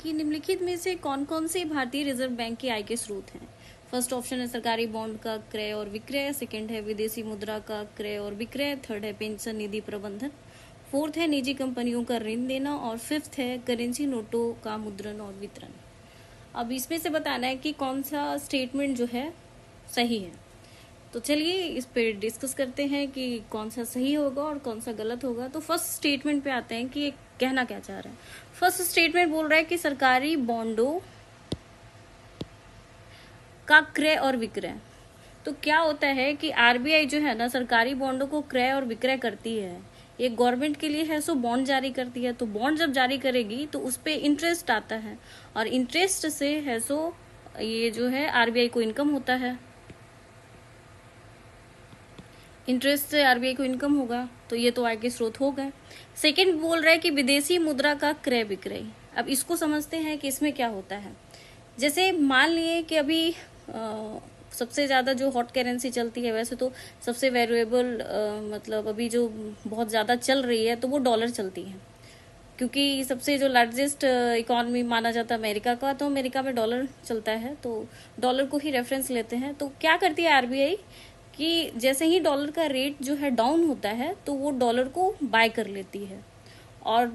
कि निम्नलिखित में से कौन कौन से भारतीय रिजर्व बैंक की आय के स्रोत हैं। फर्स्ट ऑप्शन है सरकारी बॉन्ड का क्रय और विक्रय, सेकंड है विदेशी मुद्रा का क्रय और विक्रय, थर्ड है पेंशन निधि प्रबंधन, फोर्थ है निजी कंपनियों का ऋण देना और फिफ्थ है करेंसी नोटों का मुद्रण और वितरण। अब इसमें से बताना है कि कौन सा स्टेटमेंट जो है सही है। तो चलिए इस पे डिस्कस करते हैं कि कौन सा सही होगा और कौन सा गलत होगा। तो फर्स्ट स्टेटमेंट पे आते हैं कि ये कहना क्या चाह रहा है। फर्स्ट स्टेटमेंट बोल रहा है कि सरकारी बॉन्डों का क्रय और विक्रय। तो क्या होता है कि आरबीआई जो है ना सरकारी बॉन्डों को क्रय और विक्रय करती है। ये गवर्नमेंट के लिए है सो बॉन्ड जारी करती है, तो बॉन्ड जब जारी करेगी तो उस पे इंटरेस्ट आता है और इंटरेस्ट से है सो ये जो है आरबीआई को इनकम होता है। इंटरेस्ट से आरबीआई को इनकम होगा, तो ये तो आय के स्रोत हो गए। सेकंड बोल रहा है कि विदेशी मुद्रा का क्रय विक्रय। अब इसको समझते हैं कि इसमें क्या होता है। जैसे मान लिए कि अभी सबसे ज्यादा जो हॉट करेंसी चलती है, वैसे तो सबसे वैल्यूएबल मतलब अभी जो बहुत ज्यादा चल रही है तो वो डॉलर चलती है, क्योंकि सबसे जो लार्जेस्ट इकोनॉमी माना जाता है अमेरिका का, तो अमेरिका में डॉलर चलता है, तो डॉलर को ही रेफरेंस लेते हैं। तो क्या करती है आरबीआई कि जैसे ही डॉलर का रेट जो है डाउन होता है तो वो डॉलर को बाय कर लेती है, और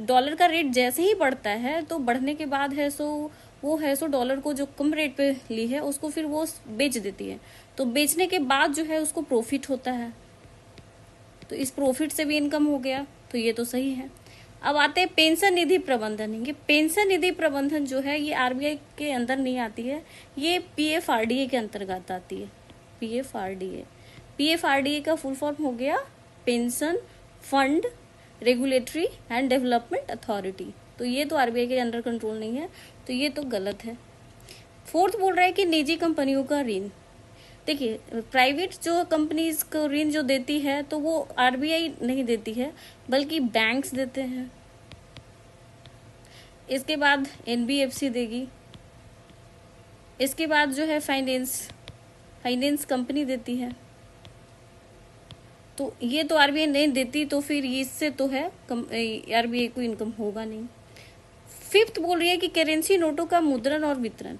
डॉलर का रेट जैसे ही बढ़ता है तो बढ़ने के बाद है सो वो है सो डॉलर को जो कम रेट पे ली है उसको फिर वो बेच देती है। तो बेचने के बाद जो है उसको प्रॉफिट होता है, तो इस प्रॉफिट से भी इनकम हो गया, तो ये तो सही है। अब आते हैं पेंशन निधि प्रबंधन। ये पेंशन निधि प्रबंधन जो है ये आरबीआई के अंदर नहीं आती है, ये पीएफआरडीए के अंतर्गत आती है। पीएफआरडीए का फुल फॉर्म हो गया pension fund regulatory and development authority. तो ये तो आरबीआई के अंडर कंट्रोल नहीं है, तो ये तो गलत है। फोर्थ बोल रहा है कि निजी कंपनियों का ऋण। देखिए प्राइवेट जो कंपनीज को ऋण जो देती है तो वो आरबीआई नहीं देती है, बल्कि बैंक्स देते हैं। इसके बाद एनबीएफसी देगी। इसके बाद जो है फाइनेंस कंपनी देती है। तो ये तो आरबीआई नहीं देती, तो फिर इससे तो है आरबीआई को इनकम होगा नहीं। फिफ्थ बोल रही है कि करेंसी नोटों का मुद्रण और वितरण।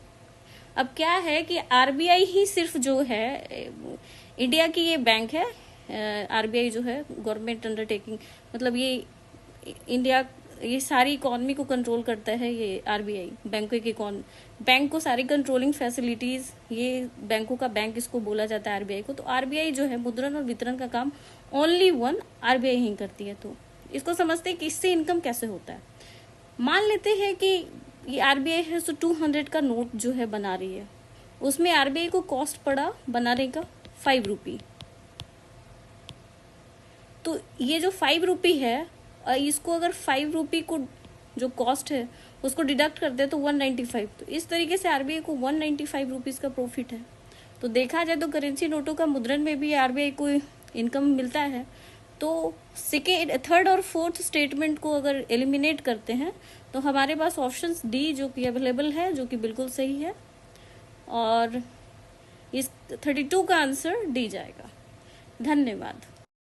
अब क्या है कि आरबीआई ही सिर्फ जो है इंडिया की ये बैंक है, आरबीआई जो है गवर्नमेंट अंडरटेकिंग, मतलब ये इंडिया ये सारी इकोनॉमी को कंट्रोल करता है। ये आरबीआई बैंक को सारी कंट्रोलिंग फैसिलिटीज, ये बैंकों का बैंक इसको बोला जाता है आरबीआई को। तो आरबीआई जो है मुद्रण और वितरण का काम ओनली वन आरबीआई ही करती है। तो इसको समझते हैं कि इससे इनकम कैसे होता है। मान लेते हैं कि ये आरबीआई है सो 200 का नोट जो है बना रही है, उसमें आरबीआई को कॉस्ट पड़ा बनाने का 5 रुपी। तो ये जो 5 रुपी है, इसको अगर 5 रुपी को जो कॉस्ट है उसको डिडक्ट कर दे तो 195। तो इस तरीके से आरबीआई को 195 रुपीज का प्रॉफिट है। तो देखा जाए तो करेंसी नोटों का मुद्रण में भी आरबीआई को इनकम मिलता है। तो थर्ड और फोर्थ स्टेटमेंट को अगर एलिमिनेट करते हैं तो हमारे पास ऑप्शन डी जो कि अवेलेबल है, जो कि बिल्कुल सही है, और इस 32 का आंसर डी जाएगा। धन्यवाद।